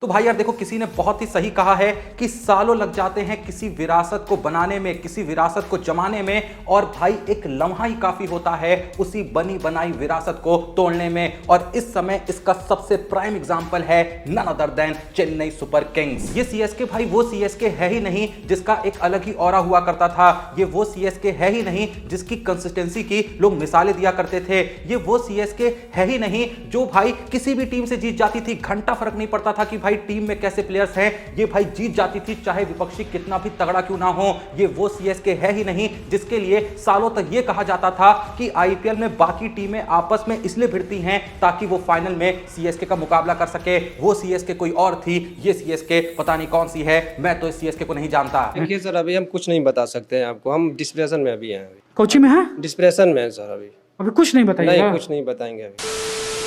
तो भाई यार देखो, किसी ने बहुत ही सही कहा है कि सालों लग जाते हैं किसी विरासत को बनाने में, किसी विरासत को जमाने में, और भाई एक लम्हा ही काफी होता है उसी बनी बनाई विरासत को तोड़ने में। और इस समय इसका सबसे प्राइम एग्जांपल है none other than Chennai Super Kings. ये सीएसके भाई वो सीएसके है ही नहीं जिसका एक अलग ही ऑरा हुआ करता था। ये वो सीएसके है ही नहीं जिसकी कंसिस्टेंसी की लोग मिसालें दिया करते थे। ये वो सीएसके है ही नहीं जो भाई किसी भी टीम से जीत जाती थी, घंटा फर्क नहीं पड़ता था कि भाई टीम में कैसे प्लेयर्स हैं, ये भाई जीत जाती थी चाहे विपक्षी कितना भी तगड़ा क्यों ना हो। ये वो सीएसके है ही नहीं जिसके लिए सालों तक ये कहा जाता था कि आईपीएल में बाकी टीमें आपस में इसलिए भिड़ती हैं ताकि वो फाइनल में सीएसके का मुकाबला कर सके। वो सीएसके कोई और थी, ये सीएसके पता नहीं कौन सी है। मैं तो इस सीएसके को नहीं जानता। देखिए सर, अभी हम कुछ नहीं बता सकते हैं आपको, हम डिस्प्रेशन में अभी हैं। कोची में है? डिस्प्रेशन में है सर अभी कुछ नहीं बताइएगा? नहीं, कुछ नहीं बताएंगे अभी।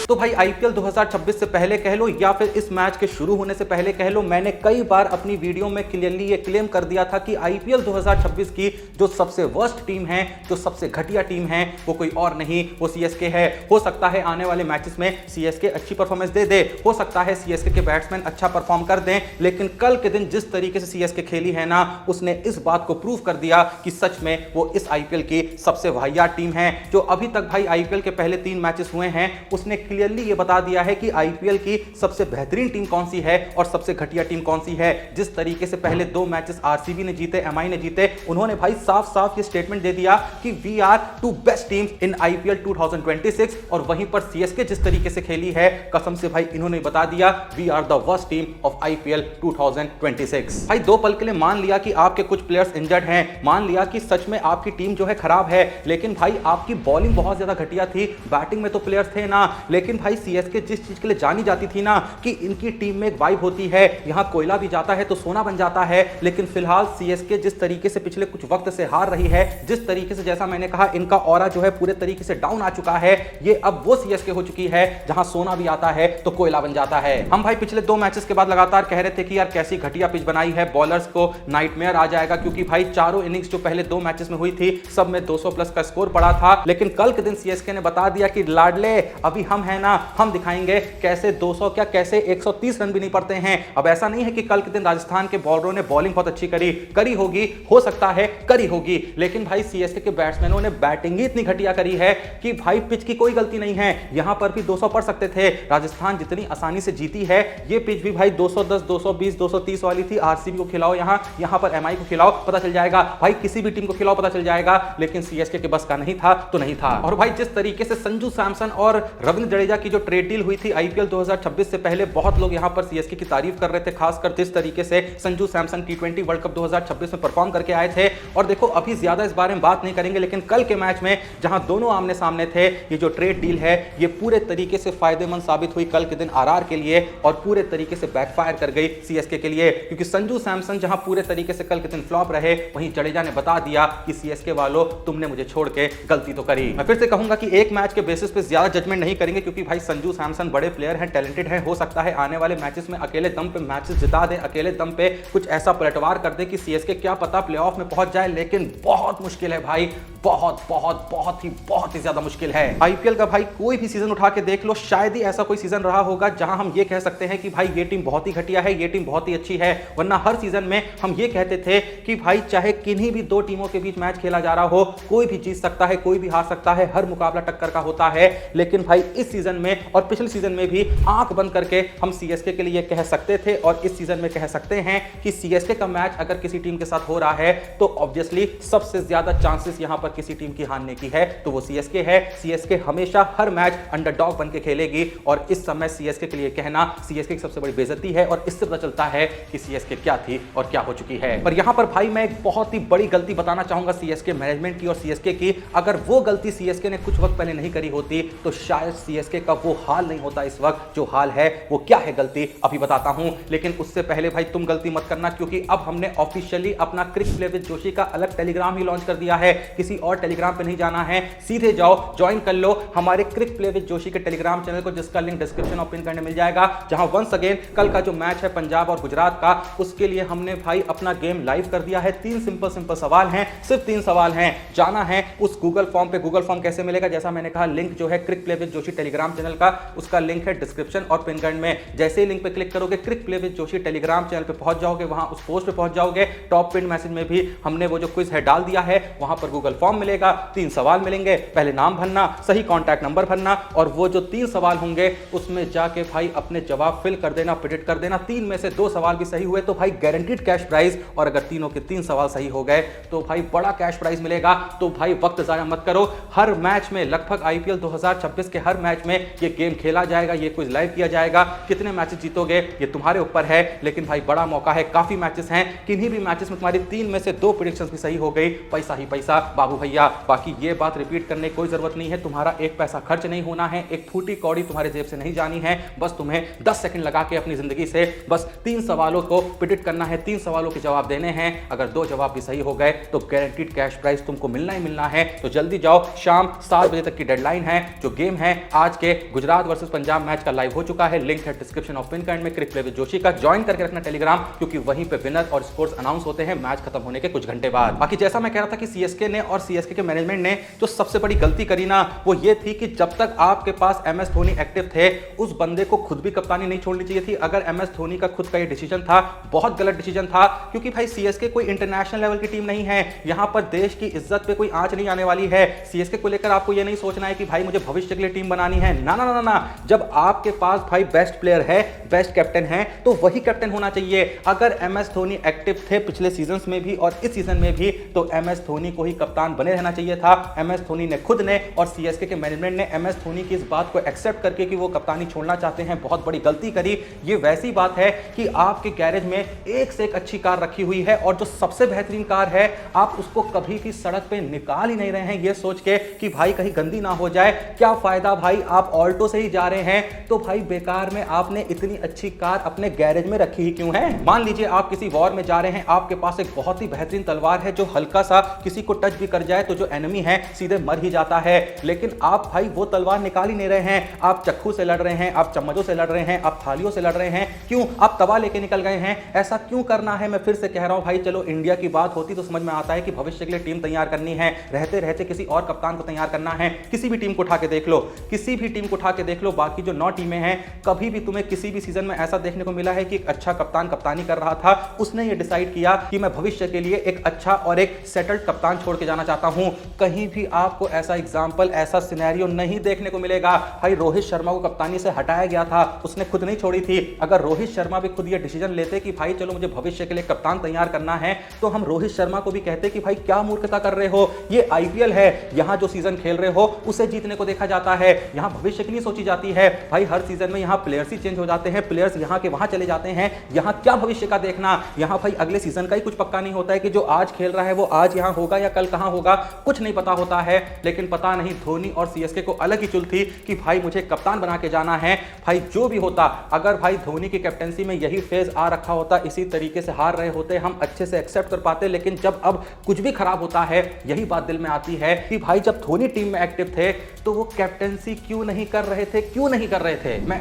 तो भाई आईपीएल 2026 से पहले कह लो या फिर इस मैच के शुरू होने से पहले कह लो, मैंने कई बार अपनी वीडियो में क्लियरली ये क्लेम कर दिया था कि आईपीएल 2026 की जो सबसे वर्स्ट टीम है, जो सबसे घटिया टीम है, वो कोई और नहीं, वो सीएसके है। हो सकता है आने वाले मैचेस में सीएसके अच्छी परफॉर्मेंस दे, हो सकता है सीएसके के बैट्समैन अच्छा परफॉर्म कर दें, लेकिन कल के दिन जिस तरीके से सीएसके खेली है ना, उसने इस बात को प्रूव कर दिया कि सच में वो इस आईपीएल की सबसे वाहियात टीम है। जो अभी तक भाई आईपीएल के पहले 3 मैचेस हुए हैं, उसने क्लियरली ये बता दिया है कि आईपीएल की सबसे बेहतरीन टीम कौन सी है और सबसे घटिया टीम कौन सी है। जिस तरीके से पहले 2 मैचेस आरसीबी ने जीते, एमआई ने जीते, उन्होंने भाई साफ साफ ये स्टेटमेंट दे दिया कि we are 2 best teams in IPL 2026। और वहीं पर सीएसके जिस तरीके से खेली है, कसम से भाई इन्होंने बता दिया we are the worst team of IPL 2026। भाई 2 पल के लिए मान लिया कि आपके कुछ प्लेयर्स इंजर्ड हैं, मान लिया कि सच में आपकी टीम जो है खराब है, लेकिन भाई आपकी बॉलिंग बहुत ज्यादा घटिया थी, बैटिंग में तो प्लेयर्स थे ना। लेकिन भाई सीएसके जिस चीज के लिए जानी जाती थी ना कि इनकी टीम में एक वाइब होती है, यहां कोयला भी जाता है तो सोना बन जाता है, लेकिन फिलहाल सीएसके जिस तरीके से पिछले कुछ वक्त से हार रही है, जिस तरीके से जैसा मैंने कहा इनका ऑरा जो है पूरे तरीके से डाउन आ चुका है, ये अब वो सीएसके हो चुकी है जहां सोना भी आता है तो कोयला बन जाता है। हम भाई पिछले 2 मैचेस के बाद लगातार कह रहे थे कि यार कैसी घटिया पिच बनाई है, बॉलर्स को नाइटमेयर आ जाएगा, क्योंकि भाई चारों इनिंग्स जो पहले 2 मैचेस में हुई थी सब में 200 प्लस का स्कोर पड़ा था। लेकिन कल के दिन सीएसके ने बता दिया कि लाडले अभी हम है ना, हम दिखाएंगे कैसे 200 क्या कैसे 130 रन भी नहीं पड़ते हैं। अब ऐसा नहीं है कि कल के दिन राजस्थान के बॉलरों ने बॉलिंग बहुत अच्छी करी होगी, हो सकता है करी होगी, लेकिन भाई सीएसके के बैट्समैनों ने बैटिंग ही इतनी घटिया करी है कि भाई पिच की कोई गलती नहीं है। यहां पर भी 200 पड़ सकते थे। राजस्थान जितनी आसानी से जीती है, ये पिच भी भाई 210, 220, 230 वाली थी। आरसीबी को खिलाओ यहां पर एमआई को खिलाओ, पता चल जाएगा, भाई किसी भी टीम को खिलाओ पता चल जाएगा, लेकिन सीएसके के बस का नहीं था तो नहीं था। और भाई जिस तरीके से संजू सैमसन और रविंद्र जडेजा की जो ट्रेड डील हुई थी आईपीएल 2026 से पहले, बहुत लोग यहां पर सीएसके की तारीफ कर रहे थे, खासकर जिस तरीके से संजू सैमसन टी20 वर्ल्ड कप 2026 में परफॉर्म करके आए थे। और देखो अभी ज्यादा इस बारे में बात नहीं करेंगे, लेकिन कल के मैच में जहां दोनों आमने सामने थे, ये जो ट्रेड डील है ये पूरे तरीके से फायदेमंद साबित हुई कल के दिन आरआर के लिए, और पूरे तरीके से बैकफायर कर गई सीएसके के लिए, क्योंकि संजू सैमसन जहां पूरे तरीके से कल के दिन फ्लॉप रहे, वहीं जडेजा ने बता दिया कि सीएसके वालों तुमने मुझे छोड़ के गलती तो करी। मैं फिर से कहूंगा कि एक मैच के बेसिस पे ज्यादा जजमेंट नहीं करेंगे, क्योंकि भाई संजू सैमसन बड़े प्लेयर हैं, टैलेंटेड है, हो सकता है आने वाले मैचेस में अकेले दम पे मैचेस जिता दे, अकेले दम पे कुछ ऐसा पलटवार कर दे कि सीएसके क्या पता प्लेऑफ में पहुंच जाए, लेकिन बहुत मुश्किल है भाई, बहुत ही ज्यादा मुश्किल है। आईपीएल का भाई कोई भी सीजन उठा के देख लो, शायद ही ऐसा कोई सीजन रहा होगा जहां हम ये कह सकते हैं कि भाई ये टीम बहुत ही घटिया है, ये टीम बहुत ही अच्छी है। वरना हर सीजन में हम ये कहते थे कि भाई चाहे किन्हीं भी 2 टीमों के बीच मैच खेला जा रहा हो, कोई भी जीत सकता है, कोई भी हार सकता है, हर मुकाबला टक्कर का होता है। लेकिन भाई इस सीजन में और पिछले सीजन में भी आंख बंद करके हम सीएसके के लिए कह सकते थे, और इस सीजन में कह सकते हैं कि सीएसके का मैच अगर किसी टीम के साथ हो रहा है तो ऑब्वियसली सबसे ज्यादा चांसेस यहां पर किसी टीम की हारने की है तो वो सीएसके है। सीएसके हमेशा हर मैच अंडरडॉग बन के खेलेगी, और इस समय सीएसके के लिए कहना सीएसके की सबसे बड़ी बेइज्जती है, और इससे पता चलता है कि सीएसके क्या थी और क्या हो चुकी है। पर यहां पर भाई मैं एक बहुत ही बड़ी गलती बताना चाहूंगा सीएसके मैनेजमेंट की और सीएसके की। अगर वो गलती सीएसके ने कुछ वक्त पहले नहीं करी होती तो शायद सीएसके का वो हाल नहीं होता इस वक्त जो हाल है। वो क्या है गलती अभी बताता हूं, लेकिन उससे पहले भाई तुम गलती मत करना, क्योंकि अब हमने ऑफिशियली अपना क्रिक प्ले विद जोशी का अलग टेलीग्राम ही लॉन्च कर दिया है। किसी और टेलीग्राम पे नहीं जाना है, सीधे जाओ ज्वाइन कर लो हमारे क्रिक प्ले विद जोशी के टेलीग्राम चैनल को, जिसका लिंक डिस्क्रिप्शन और पिन करने मिल जाएगा। जहां वंस अगेन कल का जो मैच है पंजाब और गुजरात का, उसके लिए हमने भाई अपना गेम लाइव कर दिया है। 3 सिंपल सवाल हैं, सिर्फ 3 सवाल हैं। जाना है उस गूगल फॉर्म पे। गूगल फॉर्म कैसे मिलेगा? जैसा मैंने कहा, लिंक जो है crick play with Joshi Telegram channel का, उसका लिंक है डिस्क्रिप्शन और पिन करने में। जैसे ही लिंक पे क्लिक करोगे crick play with Joshi Telegram channel पे पहुंच जाओगे, वहां उस पोस्ट पे पहुंच जाओगे। टॉप पिन मैसेज में भी हमने वो जो क्विज है डाल दिया है, वहां पर गूगल फॉर्म मिलेगा। 3 सवाल मिलेंगे, पहले नाम भरना, सही कॉन्टैक्ट नंबर भरना, और वो जो 3 सवाल होंगे उसमें जाके भाई अपने जवाब फिल कर देना, प्रिडिक्ट कर देना। 3 में से 2 सवाल भी सही हुए तो भाई गारंटीड कैश प्राइज, और अगर तीनों के 3 सवाल सही हो गए तो भाई बड़ा कैश प्राइज मिलेगा। तो भाई वक्त जाया मत करो। हर मैच में, लगभग आईपीएल 2026 के हर मैच में ये गेम खेला जाएगा, ये क्विज लाइव किया जाएगा। कितने मैचेस जीतोगे ये तुम्हारे ऊपर है, लेकिन भाई बड़ा मौका है। काफी मैचेस हैं, किन्हीं भी मैचेस में तुम्हारी 3 में से 2 प्रेडिक्शंस भी सही हो गई, पैसा ही पैसा बाबू भैया। बाकी ये बात रिपीट करने की कोई जरूरत नहीं है, तुम्हारा एक पैसा खर्च नहीं होना है, एक फूटी कौड़ी तुम्हारे जेब से नहीं जानी है। बस तुम्हें 10 सेकंड लगा के अपनी जिंदगी से बस 3 सवालों को प्रिडिक्ट करना है, 3 सवालों के जवाब देने हैं। अगर 2 जवाब भी सही हो गए तो गारंटीड कैश प्राइस तुमको मिलना ही मिलना है। तो जल्दी जाओ, शाम 7 बजे तक की डेडलाइन है। जो गेम है आज के गुजरात वर्सेस पंजाब मैच का लाइव हो चुका है, लिंक है डिस्क्रिप्शन और पिन करने में। क्रिक प्ले विद जोशी का ज्वाइन करके रखना टेलीग्राम, क्योंकि वहीं पे विनर और स्कोर्स अनाउंस होते हैं मैच खत्म होने के कुछ घंटे बाद। बाकी जैसा मैं कह रहा था कि सीएसके ने और सीएसके के मैनेजमेंट ने जो सबसे बड़ी गलती करी ना, वो ये थी कि जब तक आपके पास एमएस धोनी एक्टिव थे, उस बंदे को खुद भी कप्तानी नहीं छोड़नी चाहिए थी। अगर एमएस धोनी का खुद का ये डिसीजन था, बहुत गलत डिसीजन था, क्योंकि भाई सीएसके कोई इंटरनेशनल लेवल की टीम नहीं है। यहां पर देश की इज्जत पे कोई आंच नहीं आने वाली है। सीएसके को लेकर आपको ये नहीं सोचना है कि भाई मुझे भविष्य के लिए टीम बनानी है। ना ना ना ना, जब आपके पास भाई बेस्ट प्लेयर है, बेस्ट कैप्टन है, तो वही कैप्टन होना चाहिए। अगर एमएस धोनी एक्टिव थे पिछले सीजन्स में भी और इस सीजन में भी, तो एमएस धोनी को ही कप्तान बने रहना चाहिए था। एमएस धोनी ने खुद ने और सीएसके के मैनेजमेंट ने एमएस धोनी की इस बात को एक्सेप्ट करके कि वो कप्तानी छोड़ना चाहते हैं, बहुत बड़ी गलती करी। ये वैसी बात है कि आपके गैरेज में एक से एक अच्छी कार रखी हुई है, और जो सबसे बेहतरीन कार है आप उसको कभी भी सड़क पे निकाल ही नहीं रहे हैं, ये सोच के कि भाई कहीं गंदी ना हो जाए। क्या फायदा भाई, आप ऑल्टो से ही जा रहे हैं तो भाई बेकार में आपने इतनी अच्छी कार अपने गैरेज में रखी ही क्यों है? मान लीजिए आप किसी वॉर में जा रहे हैं, आपके पास एक बहुत ही बेहतरीन तलवार है जो हल्का सा किसी को टच भी कर जाए तो जो एनिमी है सीधे मर ही जाता है, लेकिन आप भाई वो तलवार निकाल ही नहीं रहे हैं। आप चक्कू से लड़ रहे हैं, आप चम्मचों से लड़ रहे हैं, आप थालियों से लड़ रहे हैं। क्यों? आप तवा लेके निकल गए हैं। ऐसा क्यों करना है? मैं फिर से कह रहा हूं भाई, चलो इंडिया की बात होती तो समझ में आता है कि भविष्य के लिए टीम तैयार करनी है, रहते रहते किसी और कप्तान को तैयार करना है। किसी भी टीम को उठा के देख लो, किसी भी टीम को उठा के देख लो, बाकी जो 9 टीमें हैं, कभी भी तुम्हें किसी भी सीजन में ऐसा देखने को मिला है कि एक अच्छा कप्तान कप्तानी कर रहा था, उसने ये डिसाइड किया कि मैं भविष्य के लिए एक अच्छा और एक सेटल्ड कप्तान छोड़ के जाना चाहता हूं? कहीं भी आपको ऐसा एग्जांपल, ऐसा सिनेरियो नहीं देखने को मिलेगा। भाई रोहित शर्मा को कप्तानी से हटाया गया था, उसने खुद नहीं छोड़ी थी। अगर रोहित शर्मा भी खुद ये डिसीजन लेते कि भाई चलो मुझे भविष्य के लिए कप्तान तैयार करना है, तो हम रोहित शर्मा को भी कहते कि भाई क्या मूर्खता कर रहे हो, ये आईपीएल है, यहां जो सीजन खेल रहे हो उसे जीतने को देखा जाता है, यहां भविष्य की नहीं सोची जाती है। भाई हर सीजन में यहां प्लेयर्स ही चेंज हो जाते हैं, प्लेयर्स यहां के वहां चले जाते हैं, यहां क्या भविष्य का देखना। यहां भाई अगले सीजन का ही कुछ पक्का नहीं होता है कि जो आज खेल रहा है वो आज यहां होगा या कल कहां होगा, कुछ नहीं पता होता है। लेकिन पता नहीं धोनी और सीएसके को अलग ही चुल थी कि भाई मुझे कप्तान बना के जाना है। भाई जो भी होता, अगर भाई धोनी की कैप्टनसी में यही फेज आ रखा होता, इसी तरीके से हार रहे होते, हम अच्छे से एक्सेप्ट कर पाते। लेकिन जब अब कुछ भी खराब होता है, यही बात दिल में आती है कि भाई जब धोनी टीम में एक्टिव थे तो वो कैप्टनसी क्यों नहीं कर रहे थे, क्यों नहीं कर रहे थे। मैं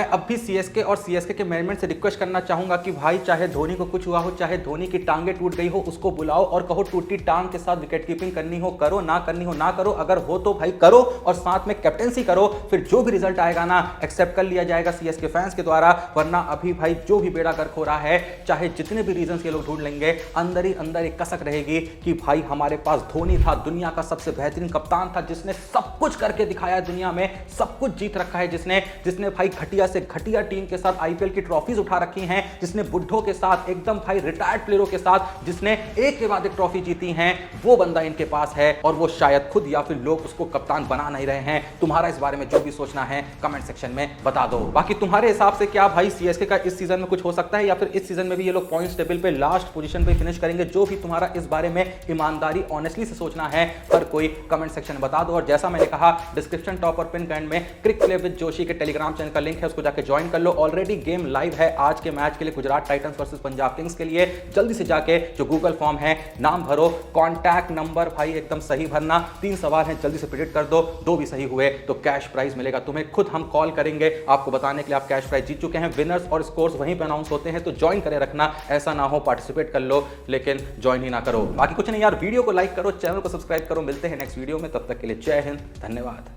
अब भी सीएसके और सीएसके के मैनेजमेंट से रिक्वेस्ट करना चाहूंगा कि भाई चाहे धोनी को कुछ हुआ हो, चाहे धोनी की टांगे टूट गई हो, उसको बुलाओ और कहो टूटी टांग के साथ विकेट कीपिंग करनी हो करो, ना करनी हो ना करो, अगर हो तो भाई करो और साथ में कैप्टनसी करो। फिर जो भी रिजल्ट आएगा ना एक्सेप्ट कर लिया जाएगा सीएसके फैंस के द्वारा। वरना अभी भाई जो भी बेड़ा गर्क हो रहा है, चाहे जितने भी रीजंस ये लोग ढूंढ लेंगे, अंदर ही अंदर एक कसक रहेगी कि भाई हमारे पास धोनी था, दुनिया का सबसे बेहतरीन कप्तान था, जिसने सब कुछ करके दिखाया, दुनिया में सब कुछ जीत रखा है, जिसने भाई घटिया से घटिया टीम के साथ आईपीएल की ट्रॉफीज उठा रखी हैं, जिसने बुड्ढों के साथ एकदम भाई रिटायर्ड प्लेयरों के साथ जिसने एक के बाद एक ट्रॉफी जीती हैं, वो बंदा इनके पास है और वो शायद खुद या फिर लोग उसको कप्तान बना नहीं रहे हैं। तुम्हारा इस बारे में जो भी सोचना है कमेंट सेक्शन में बता दो। बाकी तुम्हारे हिसाब से क्या भाई सीएसके का इस सीजन में कुछ हो सकता है या फिर इस सीजन में भी ये लोग पॉइंट्स टेबल पे लास्ट पोजीशन पे फिनिश करेंगे? जो भी तुम्हारा इस बारे में ईमानदारी ऑनेस्टली से सोचना है हर कोई कमेंट सेक्शन में बता दो। और जैसा मैंने कहा डिस्क्रिप्शन टॉप और पिन कमेंट में क्रिक प्ले विद जोशी के टेलीग्राम चैनल का लिंक है, उसको जाके ज्वाइन कर लो। ऑलरेडी गेम लाइव है आज के मैच के लिए, Gujarat Titans versus Punjab Kings के लिए। जल्दी से जाके जो गूगल फॉर्म है नाम भरो, कॉन्टैक्ट नंबर नंबर भाई एकदम सही भरना। 3 सवाल हैं, जल्दी से प्रेडिक्ट कर दो, 2 भी सही हुए तो कैश प्राइज मिलेगा तुम्हें। खुद हम कॉल करेंगे आपको बताने के लिए आप कैश प्राइज जीत चुके हैं। विनर्स और स्कोर्स वहीं पे अनाउंस होते हैं, तो ज्वाइन करे रखना, ऐसा ना हो पार्टिसिपेट कर लो लेकिन ज्वाइन ही ना करो। बाकी कुछ नहीं यार, वीडियो को लाइक करो, चैनल को सब्सक्राइब करो। मिलते हैं नेक्स्ट वीडियो में, तब तक के लिए जय हिंद, धन्यवाद।